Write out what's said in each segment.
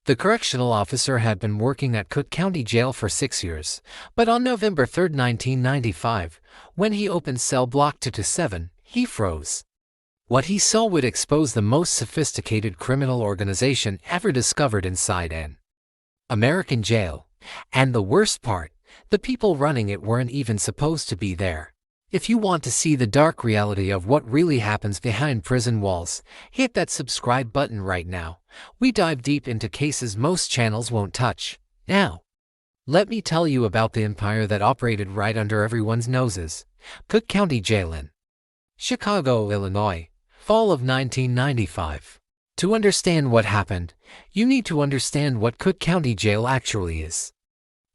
The correctional officer had been working at Cook County Jail for 6 years, but on November 3, 1995, when he opened cell block 227, he froze. What he saw would expose the most sophisticated criminal organization ever discovered inside an American jail. And the worst part, the people running it weren't even supposed to be there. If you want to see the dark reality of what really happens behind prison walls, hit that subscribe button right now. We dive deep into cases most channels won't touch. Now, let me tell you about the empire that operated right under everyone's noses. Cook County Jail in Chicago, Illinois, fall of 1995. To understand what happened, you need to understand what Cook County Jail actually is.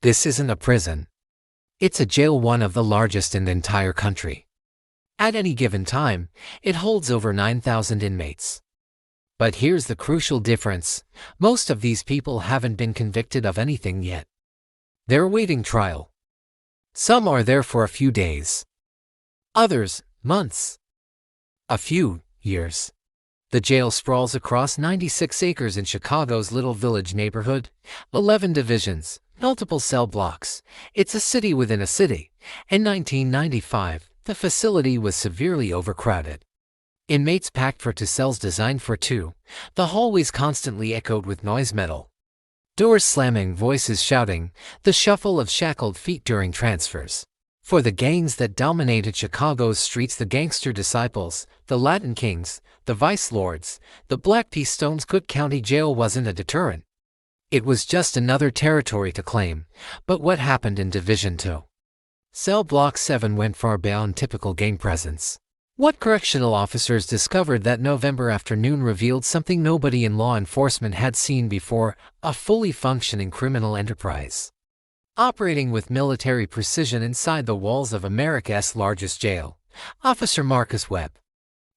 This isn't a prison. It's a jail, one of the largest in the entire country. At any given time, it holds over 9,000 inmates. But here's the crucial difference. Most of these people haven't been convicted of anything yet. They're awaiting trial. Some are there for a few days. Others, months. A few years. The jail sprawls across 96 acres in Chicago's Little Village neighborhood, 11 divisions, multiple cell blocks. It's a city within a city. In 1995, the facility was severely overcrowded. Inmates packed for 2 cells designed for 2. The hallways constantly echoed with noise metal. Doors slamming, voices shouting, the shuffle of shackled feet during transfers. For the gangs that dominated Chicago's streets, the Gangster Disciples, the Latin Kings, the Vice Lords, the Black P. Stones, Cook County Jail wasn't a deterrent. It was just another territory to claim. But what happened in Division 2? Cell Block 7 went far beyond typical gang presence. What correctional officers discovered that November afternoon revealed something nobody in law enforcement had seen before: a fully functioning criminal enterprise. Operating with military precision inside the walls of America's largest jail, Officer Marcus Webb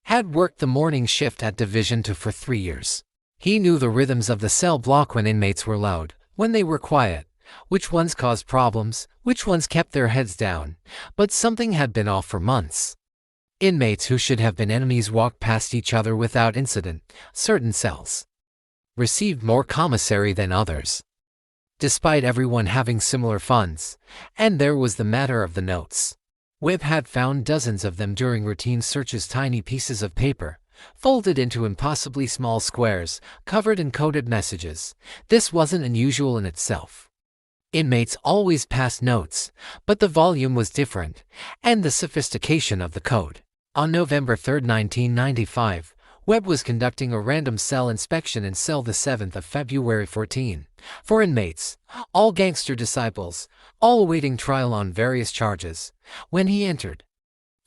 had worked the morning shift at Division 2 for 3 years. He knew the rhythms of the cell block, when inmates were loud, when they were quiet, which ones caused problems, which ones kept their heads down. But something had been off for months. Inmates who should have been enemies walked past each other without incident. Certain cells received more commissary than others, despite everyone having similar funds. And there was the matter of the notes. Webb had found dozens of them during routine searches, tiny pieces of paper, folded into impossibly small squares, covered in coded messages. This wasn't unusual in itself. Inmates always passed notes, but the volume was different, and the sophistication of the code. On November 3, 1995, Webb was conducting a random cell inspection in cell the 7th of February 14, for inmates, all Gangster Disciples, all awaiting trial on various charges. When he entered,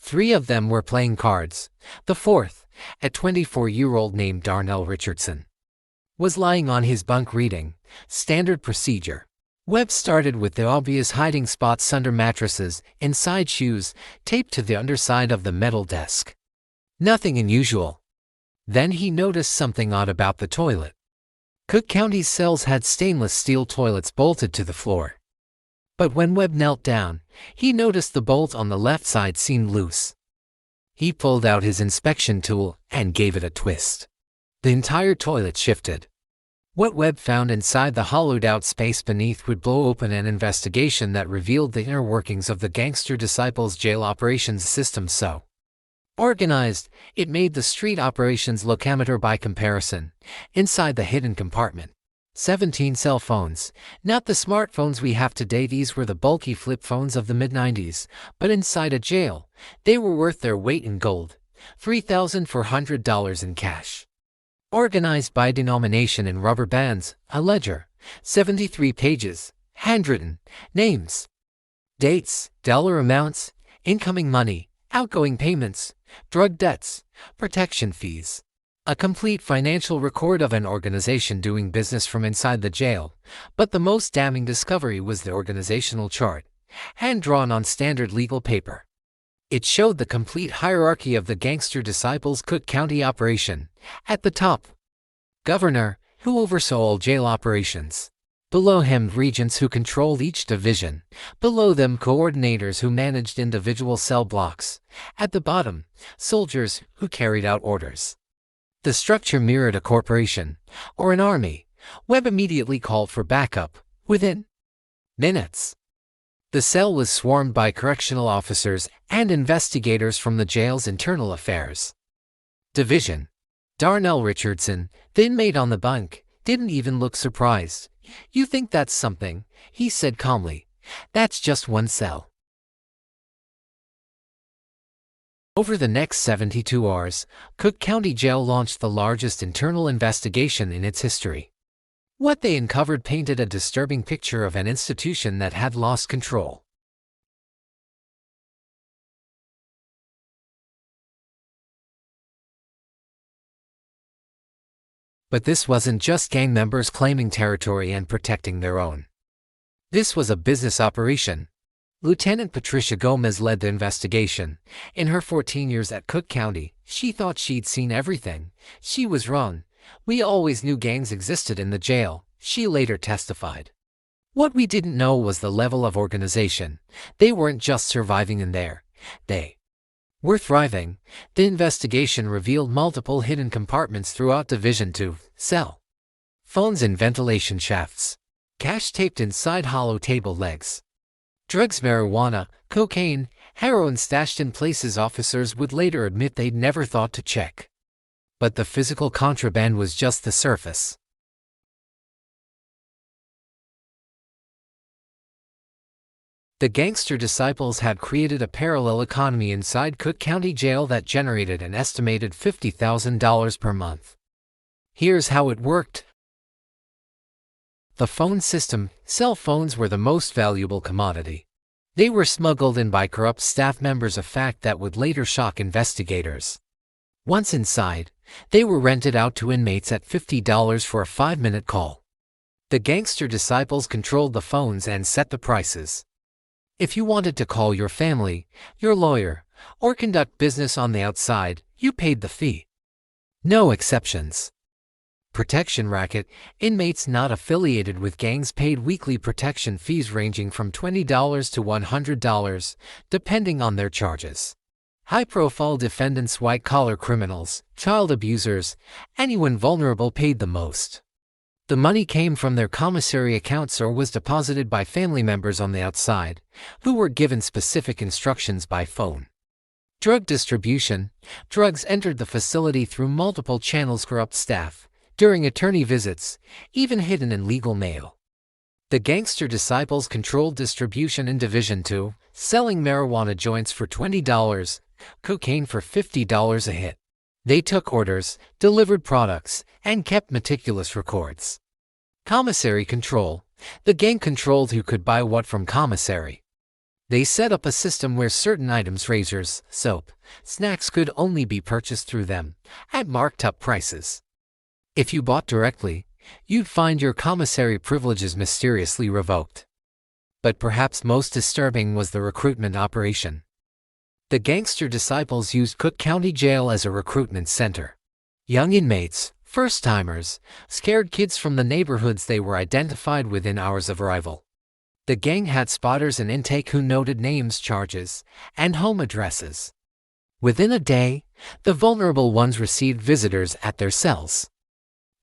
3 of them were playing cards. The 4th, a 24-year-old named Darnell Richardson, was lying on his bunk reading. Standard procedure. Webb started with the obvious hiding spots: under mattresses, inside shoes, taped to the underside of the metal desk. Nothing unusual. Then he noticed something odd about the toilet. Cook County's cells had stainless steel toilets bolted to the floor. But when Webb knelt down, he noticed the bolt on the left side seemed loose. He pulled out his inspection tool and gave it a twist. The entire toilet shifted. What Webb found inside the hollowed-out space beneath would blow open an investigation that revealed the inner workings of the Gangster Disciples jail operations system so organized, it made the street operations look amateur by comparison. Inside the hidden compartment, 17 cell phones. Not the smartphones we have today, these were the bulky flip phones of the mid-90s, but inside a jail, they were worth their weight in gold, $3,400 in cash. Organized by denomination in rubber bands, a ledger, 73 pages, handwritten, names, dates, dollar amounts, incoming money, outgoing payments, drug debts, protection fees. A complete financial record of an organization doing business from inside the jail. But the most damning discovery was the organizational chart, hand-drawn on standard legal paper. It showed the complete hierarchy of the Gangster Disciples Cook County operation. At the top, governor, who oversaw all jail operations. Below him, regents who controlled each division. Below them, coordinators who managed individual cell blocks. At the bottom, soldiers who carried out orders. The structure mirrored a corporation, or an army, Webb immediately called for backup. Within minutes, the cell was swarmed by correctional officers and investigators from the jail's internal affairs division. Darnell Richardson, the inmate on the bunk, didn't even look surprised. "You think that's something," he said calmly. "That's just one cell." Over the next 72 hours, Cook County Jail launched the largest internal investigation in its history. What they uncovered painted a disturbing picture of an institution that had lost control. But this wasn't just gang members claiming territory and protecting their own. This was a business operation. Lieutenant Patricia Gomez led the investigation. In her 14 years at Cook County, she thought she'd seen everything. She was wrong. "We always knew gangs existed in the jail," she later testified. "What we didn't know was the level of organization. They weren't just surviving in there. They were thriving." The investigation revealed multiple hidden compartments throughout Division 2, cell phones in ventilation shafts, cash taped inside hollow table legs, drugs, marijuana, cocaine, heroin stashed in places officers would later admit they'd never thought to check. But the physical contraband was just the surface. The Gangster Disciples had created a parallel economy inside Cook County Jail that generated an estimated $50,000 per month. Here's how it worked. The phone system. Cell phones were the most valuable commodity. They were smuggled in by corrupt staff members, a fact that would later shock investigators. Once inside, they were rented out to inmates at $50 for a 5-minute call. The Gangster Disciples controlled the phones and set the prices. If you wanted to call your family, your lawyer, or conduct business on the outside, you paid the fee. No exceptions. Protection racket. Inmates not affiliated with gangs paid weekly protection fees ranging from $20 to $100, depending on their charges. High-profile defendants, white-collar criminals, child abusers, anyone vulnerable paid the most. The money came from their commissary accounts or was deposited by family members on the outside, who were given specific instructions by phone. Drug distribution. Drugs entered the facility through multiple channels. Corrupt staff, during attorney visits, even hidden in legal mail. The Gangster Disciples controlled distribution in Division 2, selling marijuana joints for $20, cocaine for $50 a hit. They took orders, delivered products, and kept meticulous records. Commissary control. The gang controlled who could buy what from commissary. They set up a system where certain items, razors, soap, snacks, could only be purchased through them, at marked-up prices. If you bought directly, you'd find your commissary privileges mysteriously revoked. But perhaps most disturbing was the recruitment operation. The Gangster Disciples used Cook County Jail as a recruitment center. Young inmates, first-timers, scared kids from the neighborhoods they were identified within hours of arrival. The gang had spotters in intake who noted names, charges, and home addresses. Within a day, the vulnerable ones received visitors at their cells.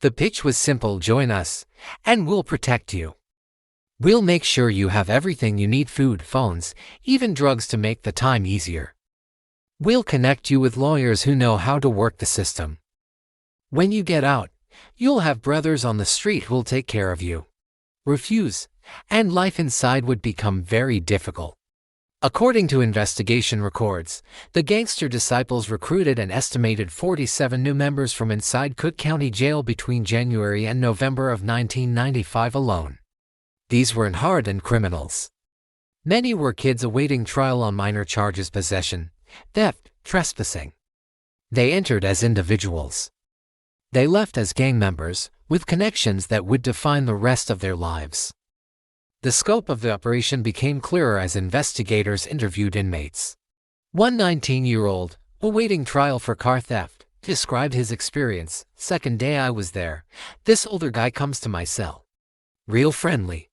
The pitch was simple: join us, and we'll protect you. We'll make sure you have everything you need: food, phones, even drugs to make the time easier. We'll connect you with lawyers who know how to work the system. When you get out, you'll have brothers on the street who'll take care of you. Refuse, and life inside would become very difficult. According to investigation records, the Gangster Disciples recruited an estimated 47 new members from inside Cook County Jail between January and November of 1995 alone. These weren't hardened criminals. Many were kids awaiting trial on minor charges: possession, theft, trespassing. They entered as individuals. They left as gang members, with connections that would define the rest of their lives. The scope of the operation became clearer as investigators interviewed inmates. One 19-year-old, awaiting trial for car theft, described his experience. "Second day I was there, this older guy comes to my cell. Real friendly.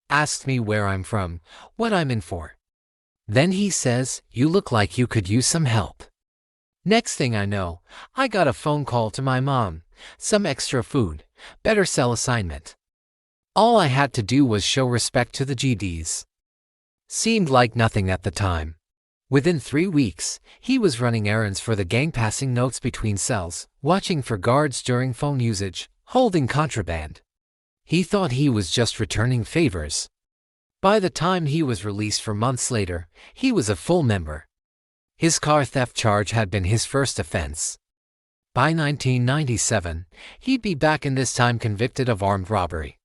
Asked me where I'm from, what I'm in for. Then he says, 'You look like you could use some help.' Next thing I know, I got a phone call to my mom, some extra food, better cell assignment. All I had to do was show respect to the GDs. Seemed like nothing at the time. Within 3 weeks, he was running errands for the gang, passing notes between cells, watching for guards during phone usage, holding contraband. He thought he was just returning favors. By the time he was released 4 months later, he was a full member. His car theft charge had been his first offense. By 1997, he'd be back, and this time convicted of armed robbery.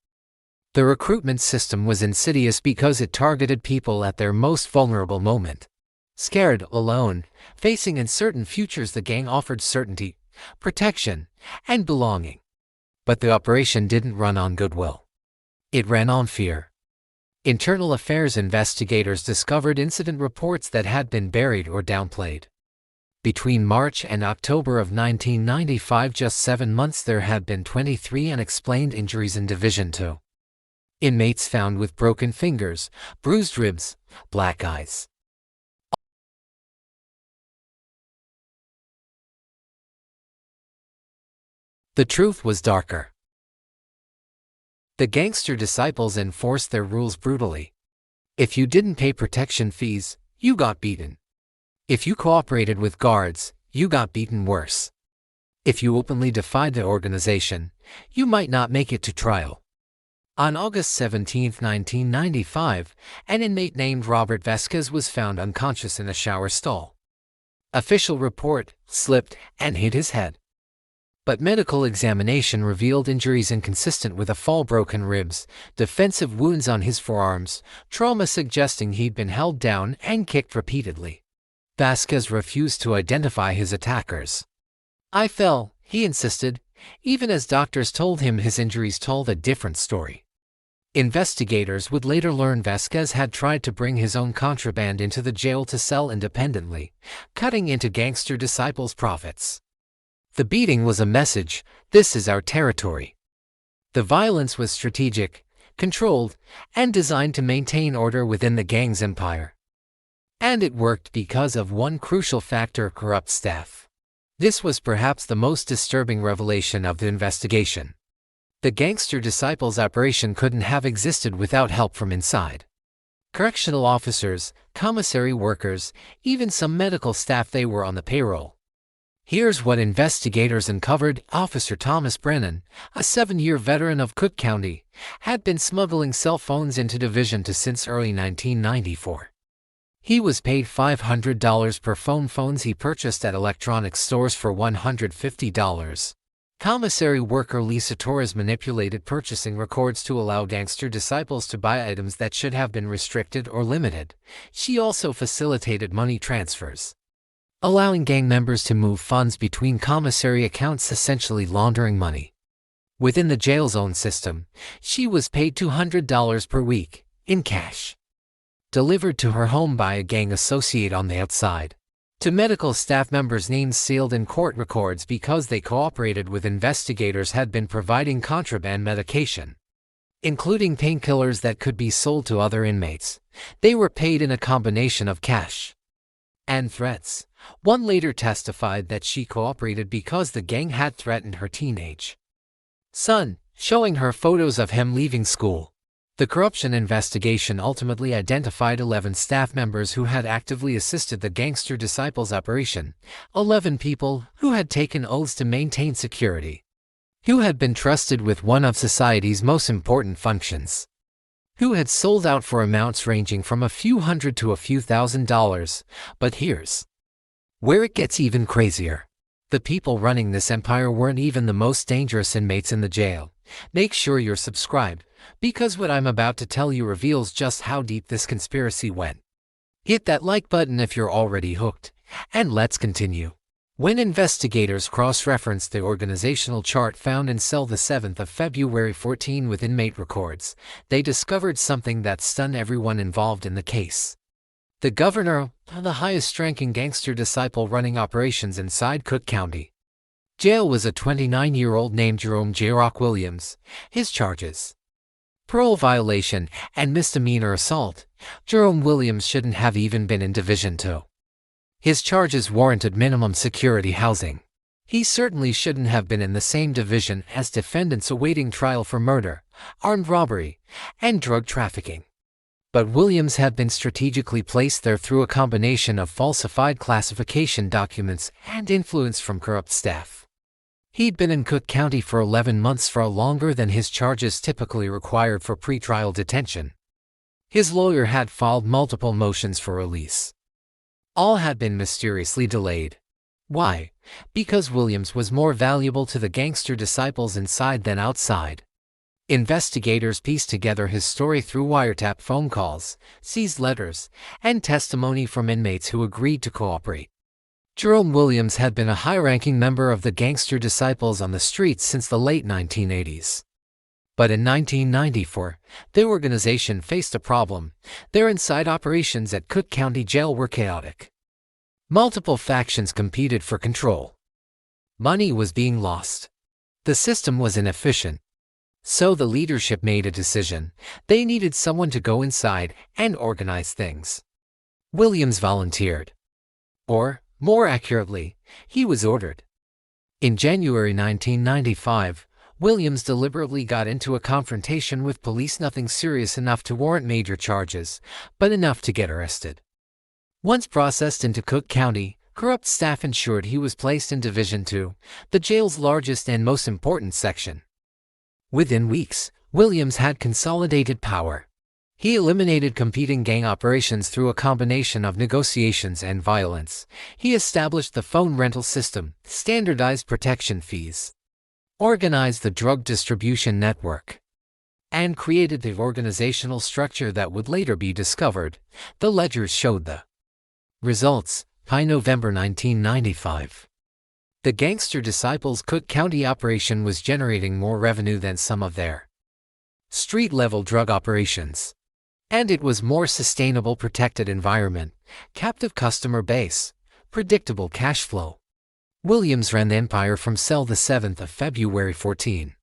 The recruitment system was insidious because it targeted people at their most vulnerable moment. Scared, alone, facing uncertain futures, the gang offered certainty, protection, and belonging. But the operation didn't run on goodwill. It ran on fear. Internal affairs investigators discovered incident reports that had been buried or downplayed. Between March and October of 1995, just 7 months, there had been 23 unexplained injuries in Division 2. Inmates found with broken fingers, bruised ribs, black eyes. The truth was darker. The Gangster Disciples enforced their rules brutally. If you didn't pay protection fees, you got beaten. If you cooperated with guards, you got beaten worse. If you openly defied the organization, you might not make it to trial. On August 17, 1995, an inmate named Robert Vasquez was found unconscious in a shower stall. Official report: slipped and hit his head. But medical examination revealed injuries inconsistent with a fall: broken ribs, defensive wounds on his forearms, trauma suggesting he'd been held down and kicked repeatedly. Vasquez refused to identify his attackers. "I fell," he insisted, even as doctors told him his injuries told a different story. Investigators would later learn Vasquez had tried to bring his own contraband into the jail to sell independently, cutting into Gangster Disciples' profits. The beating was a message: this is our territory. The violence was strategic, controlled, and designed to maintain order within the gang's empire. And it worked because of one crucial factor: corrupt staff. This was perhaps the most disturbing revelation of the investigation. The Gangster Disciples operation couldn't have existed without help from inside. Correctional officers, commissary workers, even some medical staff, they were on the payroll. Here's what investigators uncovered. Officer Thomas Brennan, a 7-year veteran of Cook County, had been smuggling cell phones into Division 2 since early 1994. He was paid $500 per phone. Phones he purchased at electronics stores for $150. Commissary worker Lisa Torres manipulated purchasing records to allow Gangster Disciples to buy items that should have been restricted or limited. She also facilitated money transfers, allowing gang members to move funds between commissary accounts, essentially laundering money. Within the jail's own system, she was paid $200 per week, in cash, delivered to her home by a gang associate on the outside. To medical staff members, names sealed in court records because they cooperated with investigators had been providing contraband medication, including painkillers that could be sold to other inmates. They were paid in a combination of cash and threats. One later testified that she cooperated because the gang had threatened her teenage son, showing her photos of him leaving school. The corruption investigation ultimately identified 11 staff members who had actively assisted the Gangster Disciples operation, 11 people who had taken oaths to maintain security, who had been trusted with one of society's most important functions, who had sold out for amounts ranging from a few hundred to a few $1,000s. But here's where it gets even crazier. The people running this empire weren't even the most dangerous inmates in the jail. Make sure you're subscribed, because what I'm about to tell you reveals just how deep this conspiracy went. Hit that like button if you're already hooked, and let's continue. When investigators cross-referenced the organizational chart found in cell the 7th of February 14 with inmate records, they discovered something that stunned everyone involved in the case. The governor, the highest-ranking Gangster Disciple running operations inside Cook County Jail, was a 29-year-old named Jerome J. Rock Williams. His charges: parole violation and misdemeanor assault. Jerome Williams shouldn't have even been in Division 2. His charges warranted minimum security housing. He certainly shouldn't have been in the same division as defendants awaiting trial for murder, armed robbery, and drug trafficking. But Williams had been strategically placed there through a combination of falsified classification documents and influence from corrupt staff. He'd been in Cook County for 11 months, far longer than his charges typically required for pretrial detention. His lawyer had filed multiple motions for release. All had been mysteriously delayed. Why? Because Williams was more valuable to the Gangster Disciples inside than outside. Investigators pieced together his story through wiretap phone calls, seized letters, and testimony from inmates who agreed to cooperate. Jerome Williams had been a high-ranking member of the Gangster Disciples on the streets since the late 1980s. But in 1994, the organization faced a problem. Their inside operations at Cook County Jail were chaotic. Multiple factions competed for control. Money was being lost. The system was inefficient. So the leadership made a decision. They needed someone to go inside and organize things. Williams volunteered. Or, more accurately, he was ordered. In January 1995, Williams deliberately got into a confrontation with police, nothing serious enough to warrant major charges, but enough to get arrested. Once processed into Cook County, corrupt staff ensured he was placed in Division 2, the jail's largest and most important section. Within weeks, Williams had consolidated power. He eliminated competing gang operations through a combination of negotiations and violence. He established the phone rental system, standardized protection fees, organized the drug distribution network, and created the organizational structure that would later be discovered. The ledgers showed the results by November 1995. The Gangster Disciples Cook County operation was generating more revenue than some of their street-level drug operations. And it was more sustainable, protected environment, captive customer base, predictable cash flow. Williams ran the empire from cell the 7th of February 14.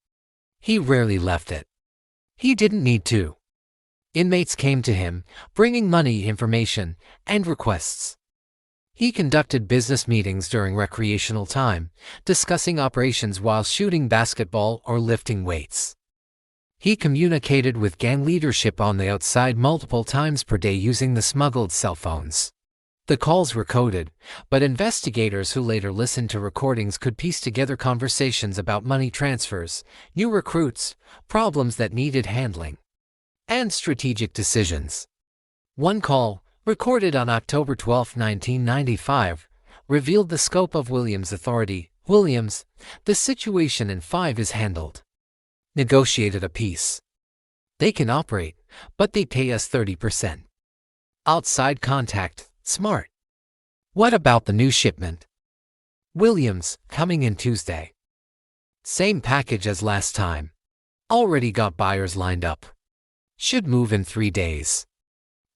He rarely left it. He didn't need to. Inmates came to him, bringing money, information, and requests. He conducted business meetings during recreational time, discussing operations while shooting basketball or lifting weights. He communicated with gang leadership on the outside multiple times per day using the smuggled cell phones. The calls were coded, but investigators who later listened to recordings could piece together conversations about money transfers, new recruits, problems that needed handling, and strategic decisions. One call, recorded on October 12, 1995, revealed the scope of Williams' authority. Williams, the situation in 5 is handled. Negotiated a peace. They can operate, but they pay us 30%. Outside contact, smart. What about the new shipment? Williams, coming in Tuesday. Same package as last time. Already got buyers lined up. Should move in 3 days.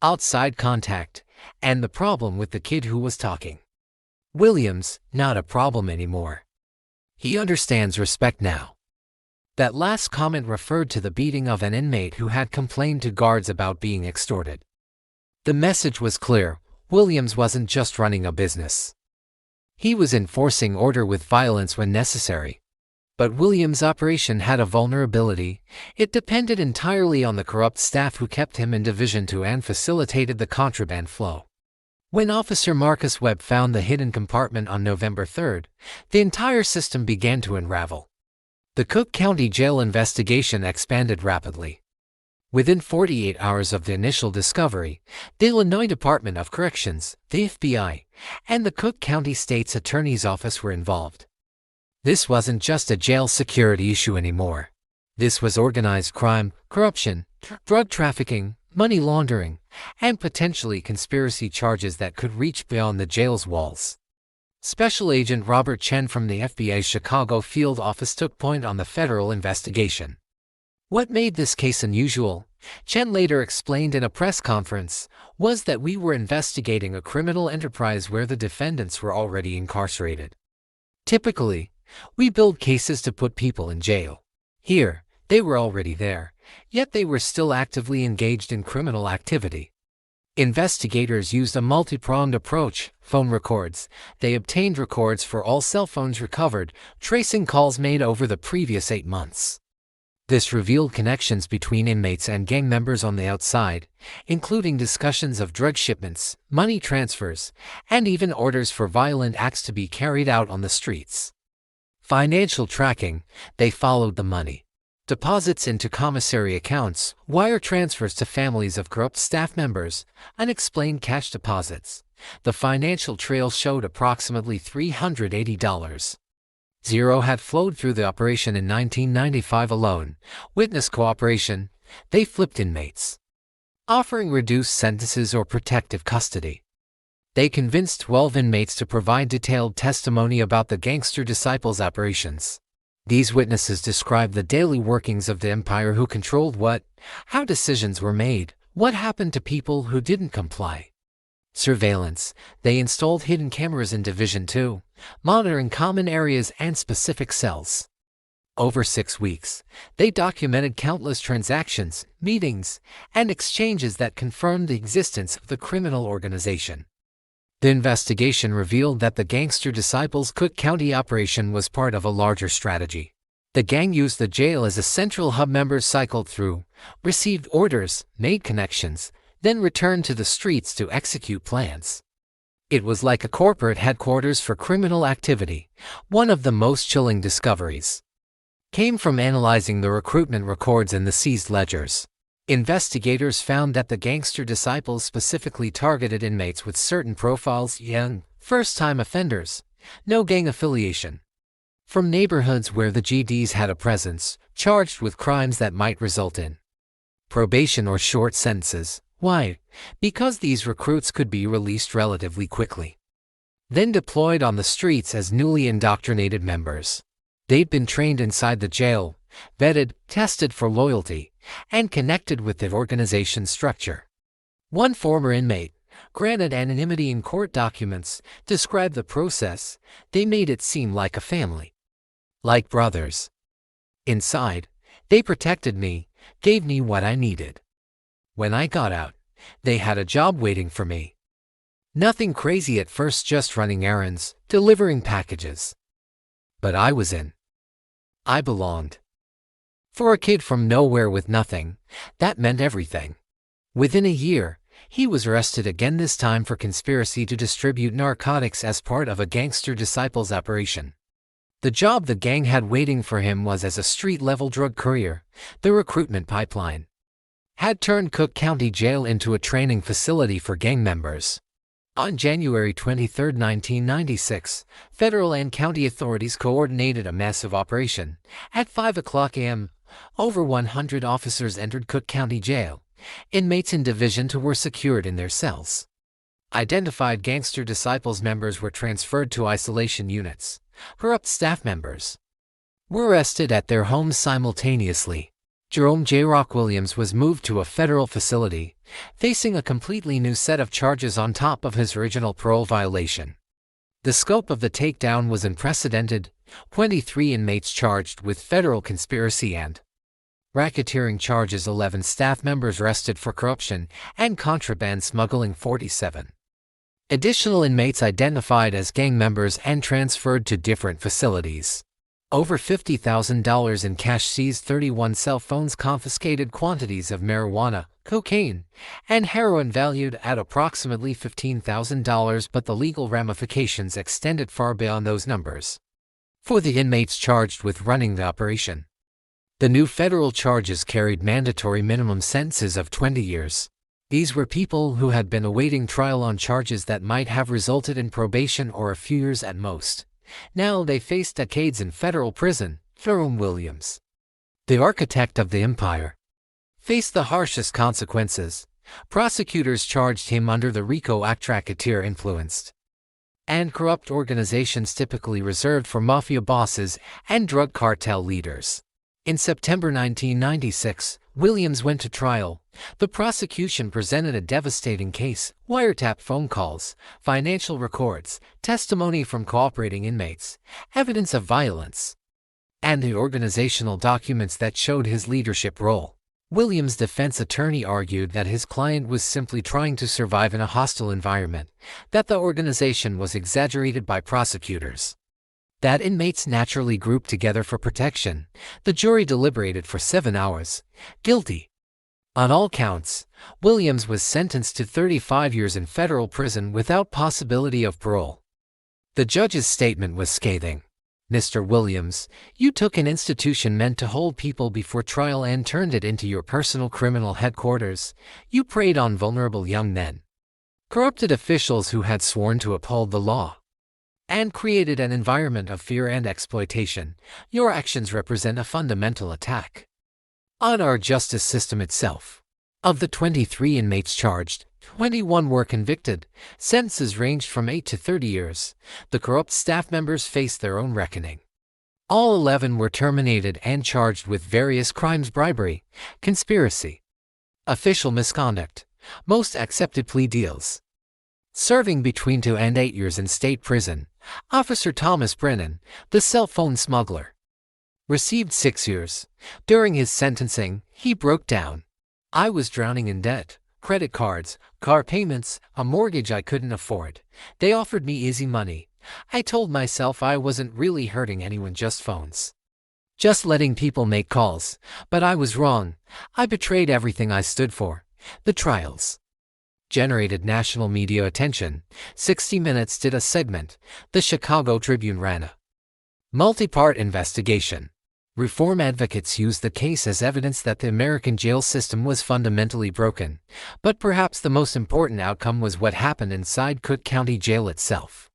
Outside contact, and the problem with the kid who was talking. Williams, not a problem anymore. He understands respect now. That last comment referred to the beating of an inmate who had complained to guards about being extorted. The message was clear. Williams wasn't just running a business. He was enforcing order with violence when necessary. But Williams' operation had a vulnerability. It depended entirely on the corrupt staff who kept him in Division 2 and facilitated the contraband flow. When Officer Marcus Webb found the hidden compartment on November 3, the entire system began to unravel. The Cook County Jail investigation expanded rapidly. Within 48 hours of the initial discovery, the Illinois Department of Corrections, the FBI, and the Cook County State's Attorney's Office were involved. This wasn't just a jail security issue anymore. This was organized crime, corruption, drug trafficking, money laundering, and potentially conspiracy charges that could reach beyond the jail's walls. Special Agent Robert Chen from the FBI's Chicago field office took point on the federal investigation. What made this case unusual, Chen later explained in a press conference, was that we were investigating a criminal enterprise where the defendants were already incarcerated. Typically, we build cases to put people in jail. Here, they were already there, yet they were still actively engaged in criminal activity. Investigators used a multi-pronged approach. Phone records. They obtained records for all cell phones recovered, tracing calls made over the previous 8 months. This revealed connections between inmates and gang members on the outside, including discussions of drug shipments, money transfers, and even orders for violent acts to be carried out on the streets. Financial tracking. They followed the money. Deposits into commissary accounts, wire transfers to families of corrupt staff members, unexplained cash deposits. The financial trail showed approximately $380. Zero had flowed through the operation in 1995 alone. Witness cooperation. They flipped inmates, offering reduced sentences or protective custody. They convinced 12 inmates to provide detailed testimony about the Gangster Disciples operations. These witnesses described the daily workings of the empire, who controlled what, how decisions were made, what happened to people who didn't comply. Surveillance. They installed hidden cameras in Division 2, monitoring common areas and specific cells. Over 6 weeks, they documented countless transactions, meetings, and exchanges that confirmed the existence of the criminal organization. The investigation revealed that the Gangster Disciples Cook County operation was part of a larger strategy. The gang used the jail as a central hub. Members cycled through, received orders, made connections, then returned to the streets to execute plans. It was like a corporate headquarters for criminal activity. One of the most chilling discoveries came from analyzing the recruitment records in the seized ledgers. Investigators found that the Gangster Disciples specifically targeted inmates with certain profiles: young, first-time offenders, no gang affiliation, from neighborhoods where the GDs had a presence, charged with crimes that might result in probation or short sentences. Why? Because these recruits could be released relatively quickly, then deployed on the streets as newly indoctrinated members. They'd been trained inside the jail, vetted, tested for loyalty, and connected with the organization's structure. One former inmate, granted anonymity in court documents, described the process. They made it seem like a family, like brothers. Inside, they protected me, gave me what I needed. When I got out, they had a job waiting for me. Nothing crazy at first, just running errands, delivering packages. But I was in. I belonged. For a kid from nowhere with nothing, that meant everything. Within a year, he was arrested again, this time for conspiracy to distribute narcotics as part of a Gangster Disciples operation. The job the gang had waiting for him was as a street-level drug courier. The recruitment pipeline had turned Cook County Jail into a training facility for gang members. On January 23, 1996, federal and county authorities coordinated a massive operation. At 5:00 a.m., over 100 officers entered Cook County Jail. Inmates in Division 2 were secured in their cells. Identified Gangster Disciples members were transferred to isolation units. Corrupt staff members were arrested at their homes simultaneously. Jerome J. Rock Williams was moved to a federal facility, facing a completely new set of charges on top of his original parole violation. The scope of the takedown was unprecedented: 23 inmates charged with federal conspiracy and racketeering charges, 11 staff members arrested for corruption and contraband smuggling, 47 additional inmates identified as gang members and transferred to different facilities. Over $50,000 in cash seized, 31 cell phones confiscated, quantities of marijuana, cocaine, and heroin valued at approximately $15,000, but the legal ramifications extended far beyond those numbers for the inmates charged with running the operation. The new federal charges carried mandatory minimum sentences of 20 years. These were people who had been awaiting trial on charges that might have resulted in probation or a few years at most. Now they faced decades in federal prison. Jerome Williams, the architect of the empire, faced the harshest consequences. Prosecutors charged him under the RICO Act, racketeer-influenced and corrupt organizations typically reserved for mafia bosses and drug cartel leaders. In September 1996, Williams went to trial. The prosecution presented a devastating case: wiretap phone calls, financial records, testimony from cooperating inmates, evidence of violence, and the organizational documents that showed his leadership role. Williams' defense attorney argued that his client was simply trying to survive in a hostile environment, that the organization was exaggerated by prosecutors, that inmates naturally grouped together for protection. The jury deliberated for 7 hours. Guilty. On all counts, Williams was sentenced to 35 years in federal prison without possibility of parole. The judge's statement was scathing. "Mr. Williams, you took an institution meant to hold people before trial and turned it into your personal criminal headquarters. You preyed on vulnerable young men, corrupted officials who had sworn to uphold the law, and created an environment of fear and exploitation. Your actions represent a fundamental attack on our justice system itself." Of the 23 inmates charged, 21 were convicted. Sentences ranged from 8 to 30 years. The corrupt staff members faced their own reckoning. All 11 were terminated and charged with various crimes: bribery, conspiracy, official misconduct. Most accepted plea deals, serving between 2 and 8 years in state prison. Officer Thomas Brennan, the cell phone smuggler, received 6 years. During his sentencing, he broke down. "I was drowning in debt. Credit cards, car payments, a mortgage I couldn't afford. They offered me easy money. I told myself I wasn't really hurting anyone, just phones, just letting people make calls. But I was wrong. I betrayed everything I stood for." The trials generated national media attention. 60 Minutes did a segment. The Chicago Tribune ran a multi-part investigation. Reform advocates used the case as evidence that the American jail system was fundamentally broken. But perhaps the most important outcome was what happened inside Cook County Jail itself.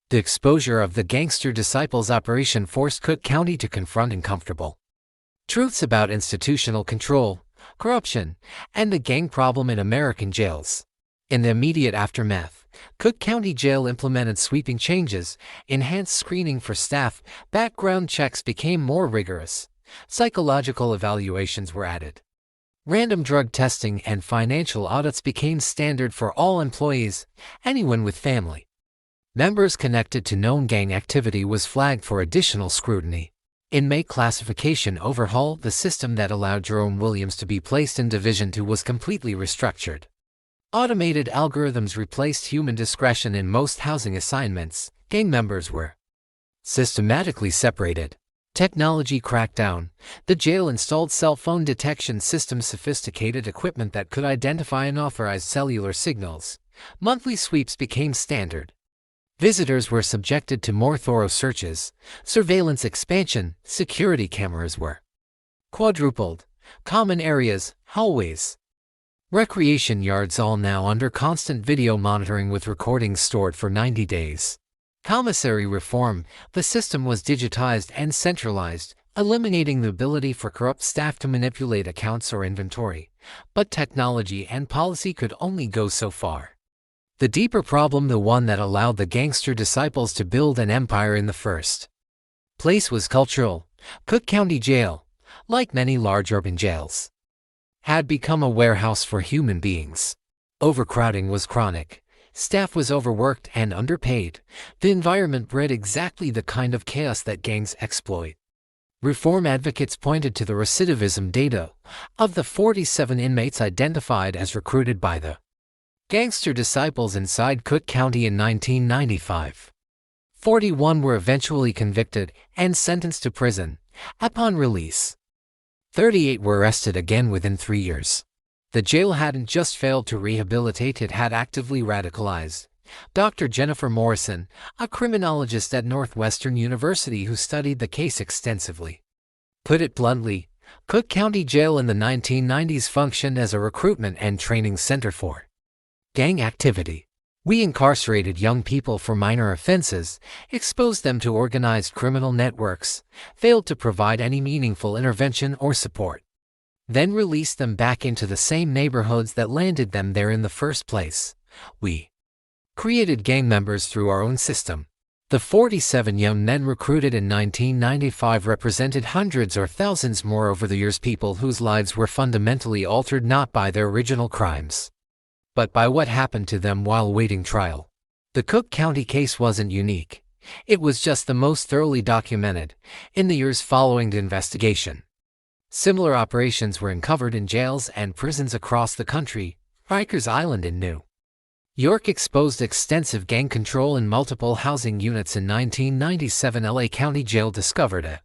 The exposure of the Gangster Disciples operation forced Cook County to confront uncomfortable truths about institutional control, corruption, and the gang problem in American jails. In the immediate aftermath, Cook County Jail implemented sweeping changes, enhanced screening for staff, background checks became more rigorous, psychological evaluations were added, random drug testing and financial audits became standard for all employees. Anyone with family members connected to known gang activity was flagged for additional scrutiny. Inmate classification overhaul: the system that allowed Jerome Williams to be placed in Division 2 was completely restructured. Automated algorithms replaced human discretion in most housing assignments. Gang members were systematically separated. Technology crackdown: the jail installed cell phone detection systems, sophisticated equipment that could identify unauthorized cellular signals. Monthly sweeps became standard. Visitors were subjected to more thorough searches. Surveillance expansion: security cameras were quadrupled. Common areas, hallways, recreation yards all now under constant video monitoring with recordings stored for 90 days. Commissary reform: the system was digitized and centralized, eliminating the ability for corrupt staff to manipulate accounts or inventory. But technology and policy could only go so far. The deeper problem, the one that allowed the Gangster Disciples to build an empire in the first place, was cultural. Cook County Jail, like many large urban jails, had become a warehouse for human beings. Overcrowding was chronic. Staff was overworked and underpaid. The environment bred exactly the kind of chaos that gangs exploit. Reform advocates pointed to the recidivism data. Of the 47 inmates identified as recruited by the Gangster Disciples inside Cook County in 1995, 41 were eventually convicted and sentenced to prison. Upon release, 38 were arrested again within 3 years. The jail hadn't just failed to rehabilitate, it had actively radicalized. Dr. Jennifer Morrison, a criminologist at Northwestern University who studied the case extensively, put it bluntly: Cook County Jail in the 1990s functioned as a recruitment and training center for gang activity. We incarcerated young people for minor offenses, exposed them to organized criminal networks, failed to provide any meaningful intervention or support, then released them back into the same neighborhoods that landed them there in the first place. We created gang members through our own system. The 47 young men recruited in 1995 represented hundreds or thousands more over the years, people whose lives were fundamentally altered not by their original crimes, but by what happened to them while waiting trial. The Cook County case wasn't unique. It was just the most thoroughly documented. In the years following the investigation, Similar operations were uncovered in jails and prisons across the country. Rikers Island in New York exposed extensive gang control in multiple housing units. In 1997, LA County Jail discovered a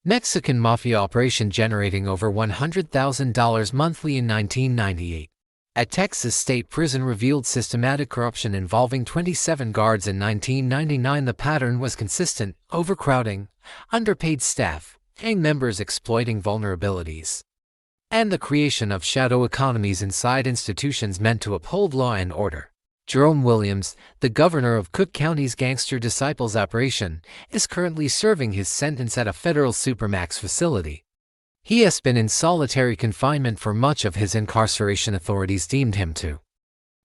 Mexican mafia operation generating over $100,000 monthly. In 1998, a Texas state prison revealed systematic corruption involving 27 guards. In 1999, the pattern was consistent: overcrowding, underpaid staff, gang members exploiting vulnerabilities, and the creation of shadow economies inside institutions meant to uphold law and order. Jerome Williams, the governor of Cook County's Gangster Disciples operation, is currently serving his sentence at a federal supermax facility. He has been in solitary confinement for much of his incarceration. Authorities deemed him too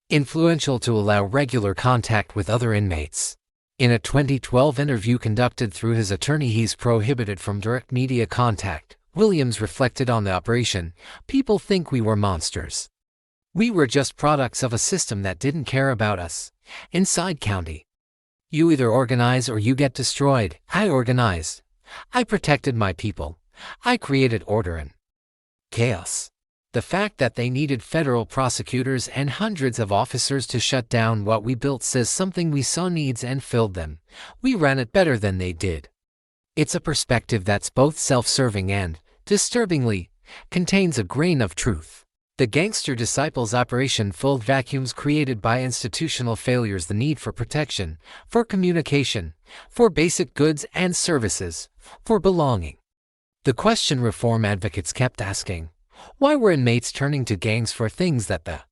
influential to allow regular contact with other inmates. In a 2012 interview conducted through his attorney, he's prohibited from direct media contact. Williams reflected on the operation. "People think we were monsters. We were just products of a system that didn't care about us. Inside county, you either organize or you get destroyed. I organized. I protected my people. I created order and chaos." The fact that they needed federal prosecutors and hundreds of officers to shut down what we built says something. We saw needs and filled them. We ran it better than they did. It's a perspective that's both self-serving and, disturbingly, contains a grain of truth. The Gangster Disciples operation filled vacuums created by institutional failures: the need for protection, for communication, for basic goods and services, for belonging. The question reform advocates kept asking: why were inmates turning to gangs for things that the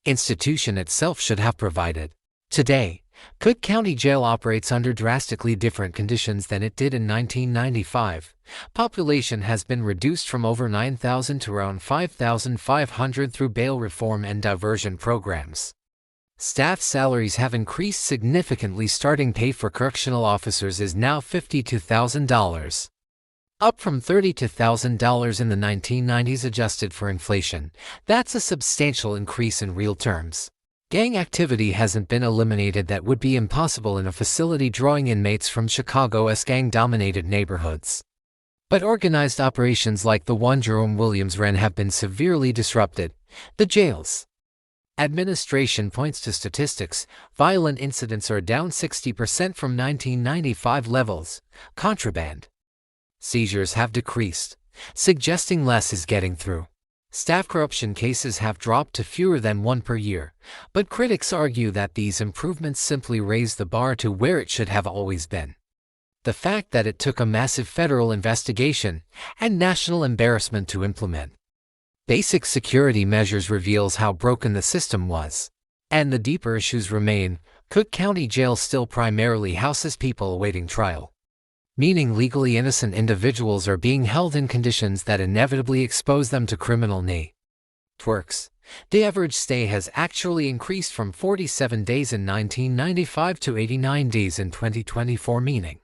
institution itself should have provided? Today, Cook County Jail operates under drastically different conditions than it did in 1995. Population has been reduced from over 9,000 to around 5,500 through bail reform and diversion programs. Staff salaries have increased significantly. Starting pay for correctional officers is now $52,000. Up from $32,000 in the 1990s. Adjusted for inflation, that's a substantial increase in real terms. Gang activity hasn't been eliminated. That would be impossible in a facility drawing inmates from Chicago's gang-dominated neighborhoods. But organized operations like the one Jerome Williams ran have been severely disrupted. The jail's administration points to statistics. Violent incidents are down 60% from 1995 levels. Contraband seizures have decreased, suggesting less is getting through. Staff corruption cases have dropped to fewer than one per year, but critics argue that these improvements simply raise the bar to where it should have always been. The fact that it took a massive federal investigation and national embarrassment to implement basic security measures reveals how broken the system was. And the deeper issues remain. Cook County Jail still primarily houses people awaiting trial, meaning legally innocent individuals are being held in conditions that inevitably expose them to criminal networks. The average stay has actually increased from 47 days in 1995 to 89 days in 2024, meaning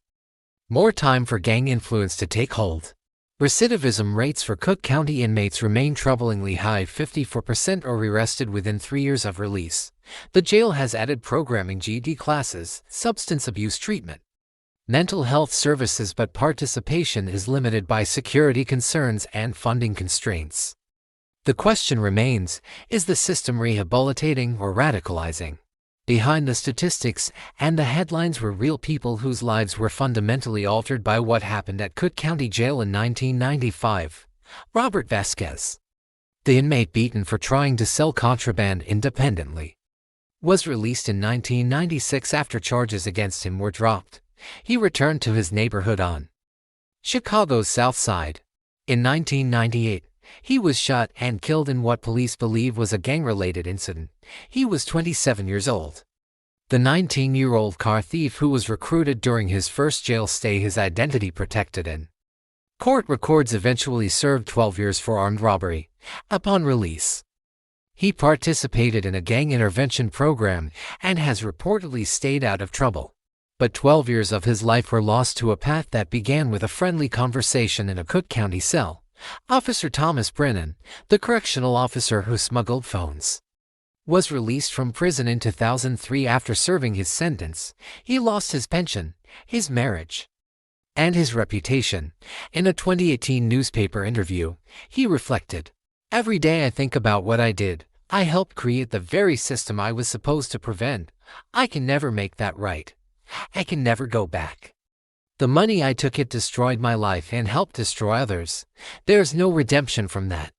more time for gang influence to take hold. Recidivism rates for Cook County inmates remain troublingly high. 54% are arrested within 3 years of release. The jail has added programming, GED classes, substance abuse treatment, mental health services, but participation is limited by security concerns and funding constraints. The question remains, is the system rehabilitating or radicalizing? Behind the statistics and the headlines were real people whose lives were fundamentally altered by what happened at Cook County Jail in 1995. Robert Vasquez, the inmate beaten for trying to sell contraband independently, was released in 1996 after charges against him were dropped. He returned to his neighborhood on Chicago's South Side. In 1998, he was shot and killed in what police believe was a gang-related incident. He was 27 years old. The 19-year-old car thief who was recruited during his first jail stay, his identity protected in court records, eventually served 12 years for armed robbery. Upon release, he participated in a gang intervention program and has reportedly stayed out of trouble. But 12 years of his life were lost to a path that began with a friendly conversation in a Cook County cell. Officer Thomas Brennan, the correctional officer who smuggled phones, was released from prison in 2003 after serving his sentence. He lost his pension, his marriage, and his reputation. In a 2018 newspaper interview, he reflected, "Every day I think about what I did. I helped create the very system I was supposed to prevent. I can never make that right. I can never go back. The money I took, it destroyed my life and helped destroy others. There's no redemption from that."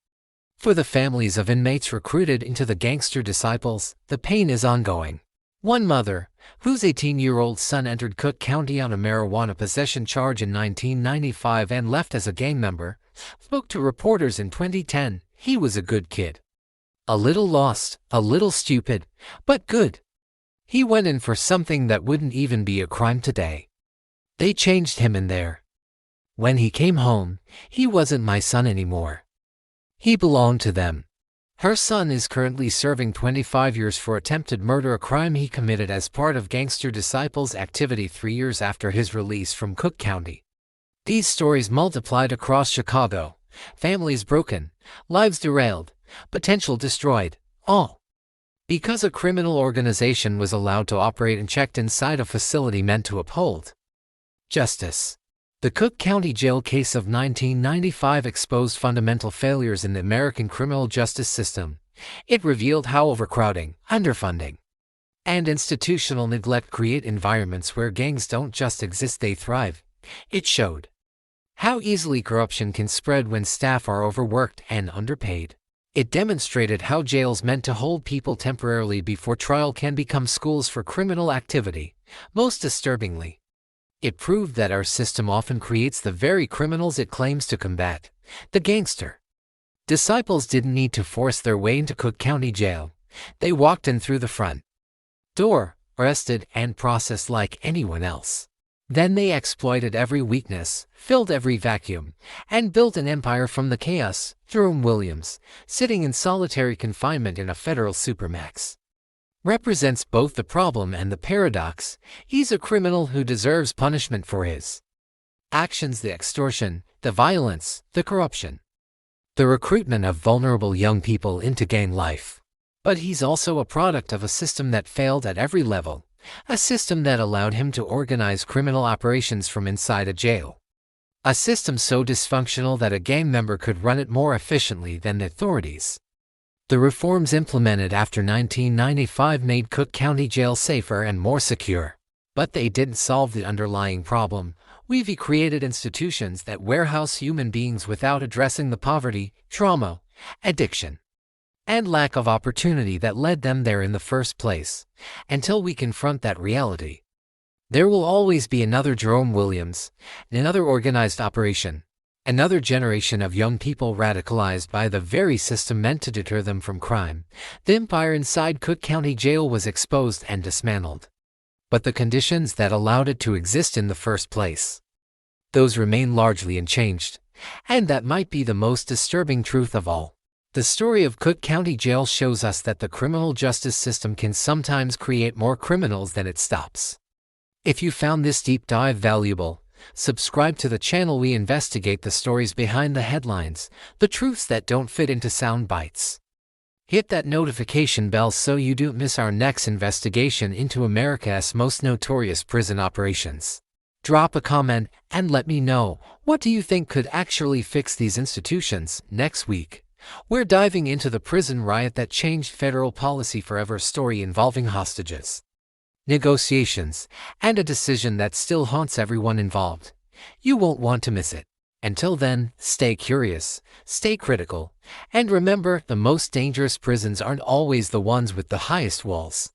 For the families of inmates recruited into the Gangster Disciples, the pain is ongoing. One mother, whose 18-year-old son entered Cook County on a marijuana possession charge in 1995 and left as a gang member, spoke to reporters in 2010. "He was a good kid. A little lost, a little stupid, but good. He went in for something that wouldn't even be a crime today. They changed him in there. When he came home, he wasn't my son anymore. He belonged to them." Her son is currently serving 25 years for attempted murder, a crime he committed as part of Gangster Disciples activity 3 years after his release from Cook County. These stories multiplied across Chicago. Families broken, lives derailed, potential destroyed, all because a criminal organization was allowed to operate unchecked inside a facility meant to uphold justice. The Cook County Jail case of 1995 exposed fundamental failures in the American criminal justice system. It revealed how overcrowding, underfunding, and institutional neglect create environments where gangs don't just exist, they thrive. It showed how easily corruption can spread when staff are overworked and underpaid. It demonstrated how jails meant to hold people temporarily before trial can become schools for criminal activity. Most disturbingly, it proved that our system often creates the very criminals it claims to combat. The Gangster Disciples didn't need to force their way into Cook County Jail. They walked in through the front door, arrested, and processed like anyone else. Then they exploited every weakness, filled every vacuum, and built an empire from the chaos. Jerome Williams, sitting in solitary confinement in a federal supermax, represents both the problem and the paradox. He's a criminal who deserves punishment for his actions, the extortion, the violence, the corruption, the recruitment of vulnerable young people into gang life. But he's also a product of a system that failed at every level, a system that allowed him to organize criminal operations from inside a jail. A system so dysfunctional that a gang member could run it more efficiently than the authorities. The reforms implemented after 1995 made Cook County Jail safer and more secure. But they didn't solve the underlying problem. We've created institutions that warehouse human beings without addressing the poverty, trauma, addiction, and lack of opportunity that led them there in the first place. Until we confront that reality, there will always be another Jerome Williams, another organized operation, another generation of young people radicalized by the very system meant to deter them from crime. The empire inside Cook County Jail was exposed and dismantled. But the conditions that allowed it to exist in the first place, those remain largely unchanged. And that might be the most disturbing truth of all. The story of Cook County Jail shows us that the criminal justice system can sometimes create more criminals than it stops. If you found this deep dive valuable, subscribe to the channel. We investigate the stories behind the headlines, the truths that don't fit into sound bites. Hit that notification bell so you don't miss our next investigation into America's most notorious prison operations. Drop a comment and let me know, what do you think could actually fix these institutions? Next week, we're diving into the prison riot that changed federal policy forever, story involving hostages, negotiations, and a decision that still haunts everyone involved. You won't want to miss it. Until then, stay curious, stay critical, and remember, the most dangerous prisons aren't always the ones with the highest walls.